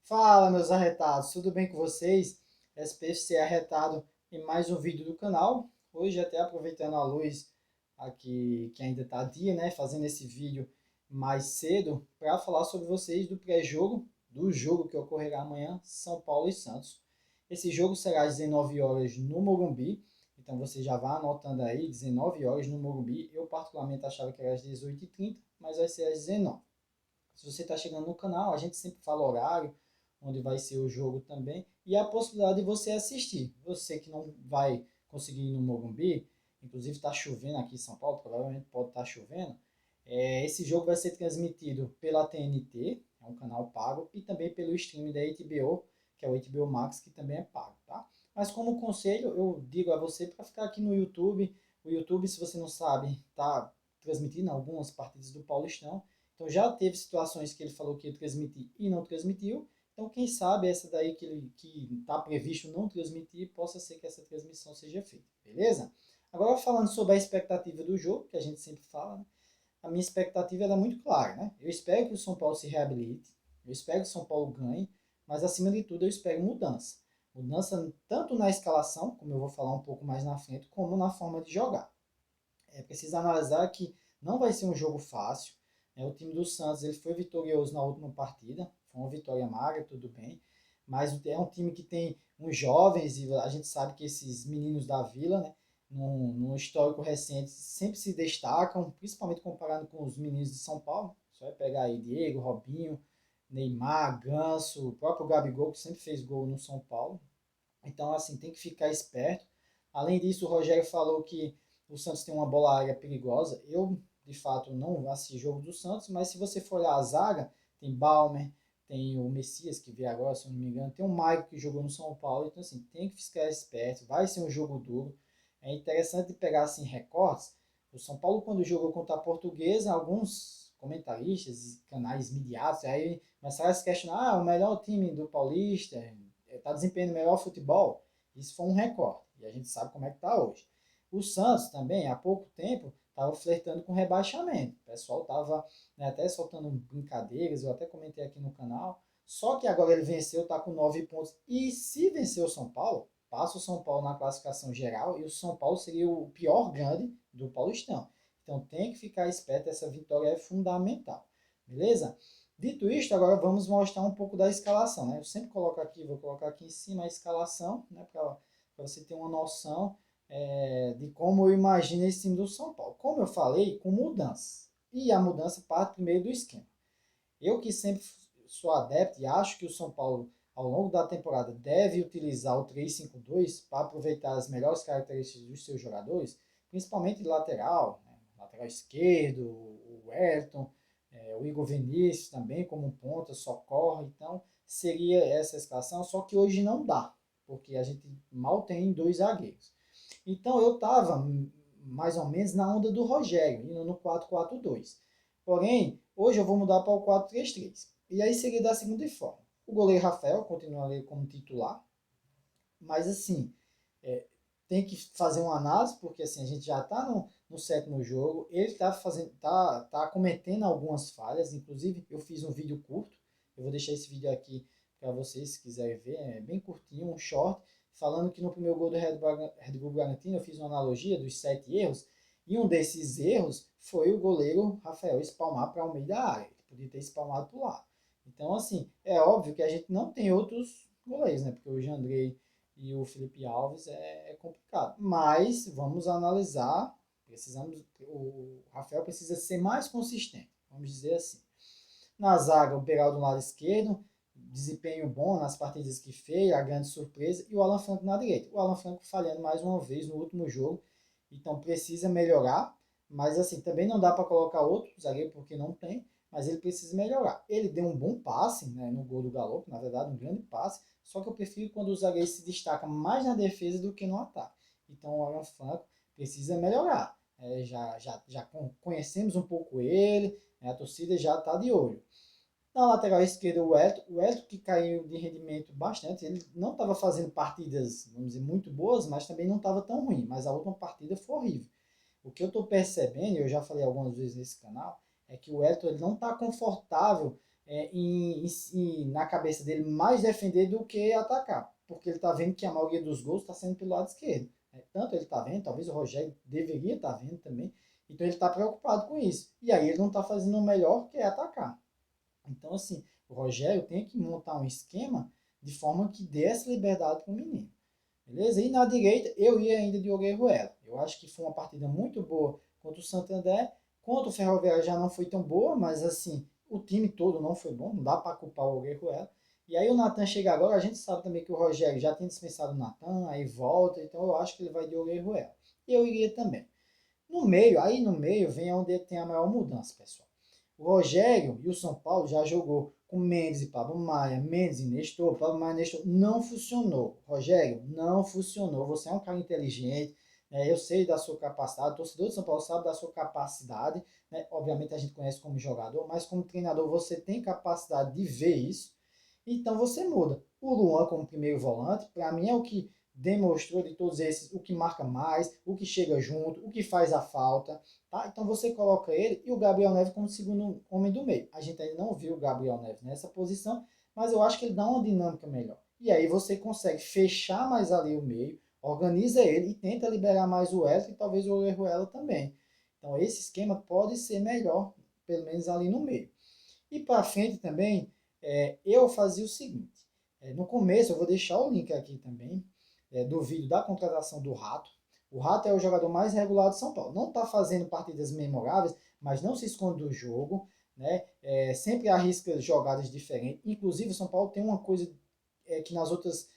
Fala, meus arretados, tudo bem com vocês? SPFC arretado em mais um vídeo do canal. Hoje, até aproveitando a luz aqui, que ainda está dia, né? Fazendo esse vídeo mais cedo para falar sobre vocês do pré-jogo, do jogo que ocorrerá amanhã, São Paulo e Santos. Esse jogo será às 19 horas no Morumbi, então você já vai anotando aí, 19 horas no Morumbi. Eu, particularmente, achava que era às 18h30, mas vai ser às 19. Se você está chegando no canal, a gente sempre fala horário, onde vai ser o jogo também, e a possibilidade de você assistir. Você que não vai conseguir ir no Morumbi, inclusive está chovendo aqui em São Paulo, provavelmente pode estar chovendo, esse jogo vai ser transmitido pela TNT, é um canal pago, e também pelo stream da HBO, que é o HBO Max, que também é pago, tá? Mas como conselho, eu digo a você para ficar aqui no YouTube. O YouTube, se você não sabe, está transmitindo algumas partidas do Paulistão, então já teve situações que ele falou que ia transmitir e não transmitiu. Então quem sabe essa daí que está previsto não transmitir, possa ser que essa transmissão seja feita, beleza? Agora falando sobre a expectativa do jogo, que a gente sempre fala, né? A minha expectativa é muito clara, né? Eu espero que o São Paulo se reabilite, eu espero que o São Paulo ganhe, mas acima de tudo eu espero mudança. Mudança tanto na escalação, como eu vou falar um pouco mais na frente, como na forma de jogar. É preciso analisar que não vai ser um jogo fácil. Né? O time do Santos ele foi vitorioso na última partida, foi uma vitória magra, tudo bem, mas é um time que tem uns jovens e a gente sabe que esses meninos da Vila, né, no histórico recente, sempre se destacam, principalmente comparado com os meninos de São Paulo. Só vai pegar aí Diego, Robinho, Neymar, Ganso, o próprio Gabigol, que sempre fez gol no São Paulo. Então, assim, tem que ficar esperto. Além disso, o Rogério falou que o Santos tem uma bola aérea perigosa. Eu, de fato, não assisti jogo do Santos, mas se você for olhar a zaga, tem Balmer, tem o Messias, que veio agora, se eu não me engano, tem o Maicon, que jogou no São Paulo. Então, assim, tem que ficar esperto. Vai ser um jogo duro. É interessante pegar, assim, recortes. O São Paulo, quando jogou contra a Portuguesa, alguns comentaristas e canais midiáticos aí começaram a se questionar, o melhor time do Paulista está desempenhando melhor futebol. Isso foi um recorde. E a gente sabe como é que está hoje. O Santos também, há pouco tempo, estava flertando com rebaixamento. O pessoal estava, né, até soltando brincadeiras, eu até comentei aqui no canal. Só que agora ele venceu, está com 9 pontos. E se vencer o São Paulo, passa o São Paulo na classificação geral e o São Paulo seria o pior grande do Paulistão. Então tem que ficar esperto, essa vitória é fundamental. Beleza? Dito isto, agora vamos mostrar um pouco da escalação. Né? Eu sempre coloco aqui, vou colocar aqui em cima a escalação, né, para você ter uma noção de como eu imagino esse time do São Paulo. Como eu falei, com mudanças. E a mudança parte primeiro do esquema. Eu que sempre sou adepto e acho que o São Paulo, ao longo da temporada, deve utilizar o 3-5-2 para aproveitar as melhores características dos seus jogadores, principalmente de lateral, né? Lateral esquerdo, o Ayrton, o Igor Vinícius também como um ponta, socorre. Então, seria essa a escalação, só que hoje não dá, porque a gente mal tem dois zagueiros. Então, eu estava mais ou menos na onda do Rogério, indo no 4-4-2. Porém, hoje eu vou mudar para o 4-3-3. E aí seria da seguinte forma. O goleiro Rafael continuaria como titular, mas assim, é, tem que fazer uma análise, porque assim, a gente já está no sétimo jogo, ele tá cometendo algumas falhas, inclusive eu fiz um vídeo curto, eu vou deixar esse vídeo aqui para vocês se quiserem ver, é bem curtinho, um short, falando que no primeiro gol do Red Bull Bragantino eu fiz uma analogia dos 7 erros, e um desses erros foi o goleiro Rafael espalmar para o meio da área, ele podia ter espalmado para o lado. Então, assim, é óbvio que a gente não tem outros goleiros, né? Porque o Jandrei e o Felipe Alves é complicado. Mas vamos analisar. O Rafael precisa ser mais consistente, vamos dizer assim. Na zaga, o Peral do lado esquerdo, desempenho bom nas partidas que fez, a grande surpresa, e o Alan Franco na direita. O Alan Franco falhando mais uma vez no último jogo, então precisa melhorar, mas assim, também não dá para colocar outro zagueiro porque não tem, mas ele precisa melhorar. Ele deu um bom passe, né, no gol do Galo, na verdade um grande passe, só que eu prefiro quando o zagueiro se destaca mais na defesa do que no ataque. Então o Alan Franco precisa melhorar. Já conhecemos um pouco ele, né, a torcida já está de olho. Na lateral esquerda, o Elton que caiu de rendimento bastante. Ele não estava fazendo partidas, vamos dizer, muito boas, mas também não estava tão ruim. Mas a última partida foi horrível. O que eu estou percebendo, e eu já falei algumas vezes nesse canal, é que o Elton ele não está confortável na cabeça dele mais defender do que atacar, porque ele está vendo que a maioria dos gols está sendo pelo lado esquerdo. Tanto ele está vendo, talvez o Rogério deveria estar vendo também, então ele está preocupado com isso. E aí ele não está fazendo o melhor, que é atacar. Então, assim, o Rogério tem que montar um esquema de forma que dê essa liberdade para o menino. Beleza? E na direita, eu ia ainda de Orejuela. Eu acho que foi uma partida muito boa contra o Santander. Contra o Ferroviário já não foi tão boa, mas assim, o time todo não foi bom. Não dá para culpar o Orejuela. E aí o Natan chega agora, a gente sabe também que o Rogério já tem dispensado o Natan, aí volta, então eu acho que ele vai de Orejuela. Eu iria também. No meio, aí no meio vem onde tem a maior mudança, pessoal. O Rogério e o São Paulo já jogou com Mendes e Pablo Maia, Mendes e Nestor, Pablo Maia e Nestor, não funcionou. Rogério, não funcionou. Você é um cara inteligente, né? Eu sei da sua capacidade, o torcedor de São Paulo sabe da sua capacidade, né? Obviamente a gente conhece como jogador, mas como treinador você tem capacidade de ver isso, então você muda. O Luan como primeiro volante, para mim é o que demonstrou de todos esses o que marca mais, o que chega junto, o que faz a falta. Tá? Então você coloca ele e o Gabriel Neves como segundo homem do meio. A gente ainda não viu o Gabriel Neves nessa posição, mas eu acho que ele dá uma dinâmica melhor. E aí você consegue fechar mais ali o meio, organiza ele e tenta liberar mais o Wesley e talvez o Orejuela também. Então esse esquema pode ser melhor, pelo menos ali no meio. E para frente também, eu fazia o seguinte. No começo, eu vou deixar o link aqui também, do vídeo da contratação do Rato. O Rato é o jogador mais regular de São Paulo. Não está fazendo partidas memoráveis, mas não se esconde do jogo. Né? Sempre arrisca jogadas diferentes. Inclusive, o São Paulo tem uma coisa que nas outras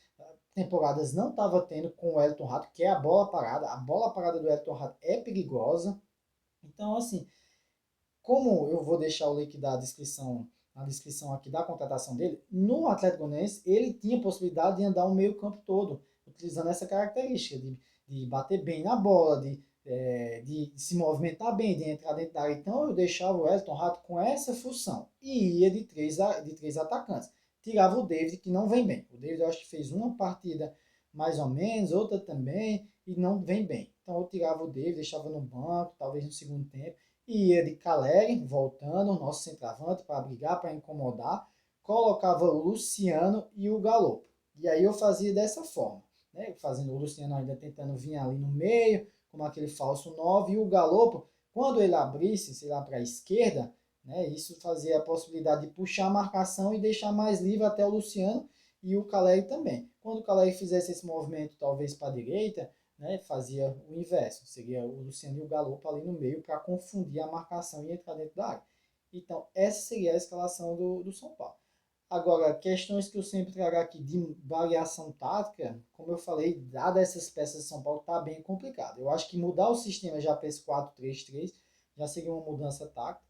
temporadas não estava tendo com o Elton Rato, que é a bola parada. A bola parada do Elton Rato é perigosa. Então, assim, como eu vou deixar o link da descrição, na descrição aqui da contratação dele, no Atlético Goianiense ele tinha possibilidade de andar o meio campo todo, utilizando essa característica de bater bem na bola, de se movimentar bem, de entrar dentro da área. Então eu deixava o Elton Rato com essa função e ia de três atacantes. Tirava o David, que não vem bem. O David eu acho que fez uma partida mais ou menos, outra também, e não vem bem. Então eu tirava o David, deixava no banco, talvez no segundo tempo, e ia de Caleri, voltando, nosso centroavante, para brigar, para incomodar, colocava o Luciano e o Galo. E aí eu fazia dessa forma, né? Fazendo o Luciano ainda tentando vir ali no meio, como aquele falso 9, e o Galopo, quando ele abrisse, sei lá, para a esquerda, né? Isso fazia a possibilidade de puxar a marcação e deixar mais livre até o Luciano e o Caleri também. Quando o Caleri fizesse esse movimento, talvez para a direita, né, fazia o inverso, seria o Luciano e o Galo ali no meio para confundir a marcação e entrar dentro da área. Então, essa seria a escalação do São Paulo. Agora, questões que eu sempre trago aqui de variação tática, como eu falei, dada essas peças de São Paulo, está bem complicado. Eu acho que mudar o sistema já para esse 4-3-3 já seria uma mudança tática.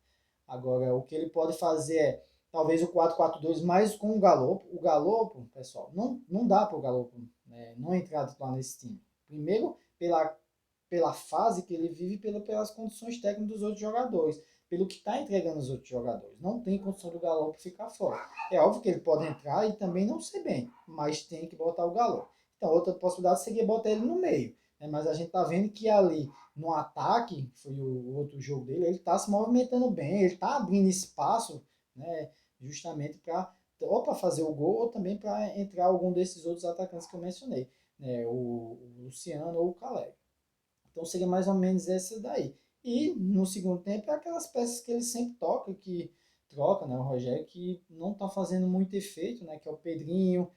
Agora, o que ele pode fazer é talvez o 4-4-2, mais com o Galopo. O Galopo, pessoal, não dá para o Galopo, né, não entrar titular nesse time. Primeiro, pela fase que ele vive, pelas condições técnicas dos outros jogadores, pelo que está entregando os outros jogadores. Não tem condição do Galo ficar fora. É óbvio que ele pode entrar e também não ser bem, mas tem que botar o Galo. Então, outra possibilidade seria botar ele no meio. Né? Mas a gente está vendo que ali no ataque, foi o outro jogo dele, ele está se movimentando bem, ele está abrindo espaço, né, justamente para ou para fazer o gol ou também para entrar algum desses outros atacantes que eu mencionei, né, o Luciano ou o Caleri. Então seria mais ou menos essa daí. E no segundo tempo é aquelas peças que ele sempre toca, que troca, né, o Rogério, que não está fazendo muito efeito, né, que é o Pedrinho.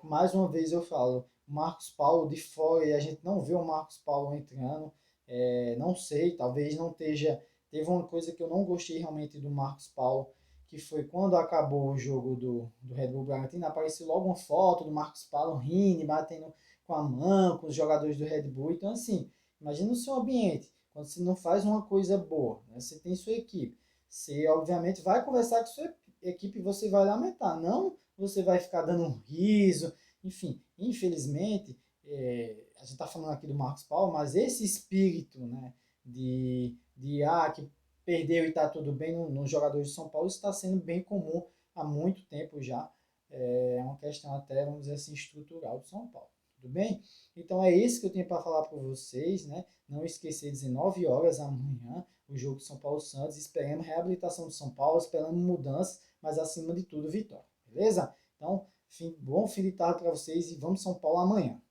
Mais uma vez eu falo, o Marcos Paulo de fora e a gente não vê o Marcos Paulo entrando. Não sei, talvez não esteja. Teve uma coisa que eu não gostei realmente do Marcos Paulo, que foi quando acabou o jogo do Red Bull Bragantino, apareceu logo uma foto do Marcos Paulo rindo, batendo com a mão, com os jogadores do Red Bull. Então, assim, imagina o seu ambiente, quando você não faz uma coisa boa, né? Você tem sua equipe. Você, obviamente, vai conversar com sua equipe e você vai lamentar. Não você vai ficar dando um riso. Enfim, infelizmente, a gente está falando aqui do Marcos Paulo, mas esse espírito, né, que perdeu e está tudo bem nos jogadores de São Paulo está sendo bem comum há muito tempo já. É uma questão até, vamos dizer assim, estrutural de São Paulo. Tudo bem? Então é isso que eu tenho para falar para vocês, né? Não esquecer, 19 horas amanhã, o jogo de São Paulo e Santos. Esperemos reabilitação de São Paulo, esperamos mudanças, mas acima de tudo, vitória. Beleza? Então, bom fim de tarde para vocês e vamos São Paulo amanhã.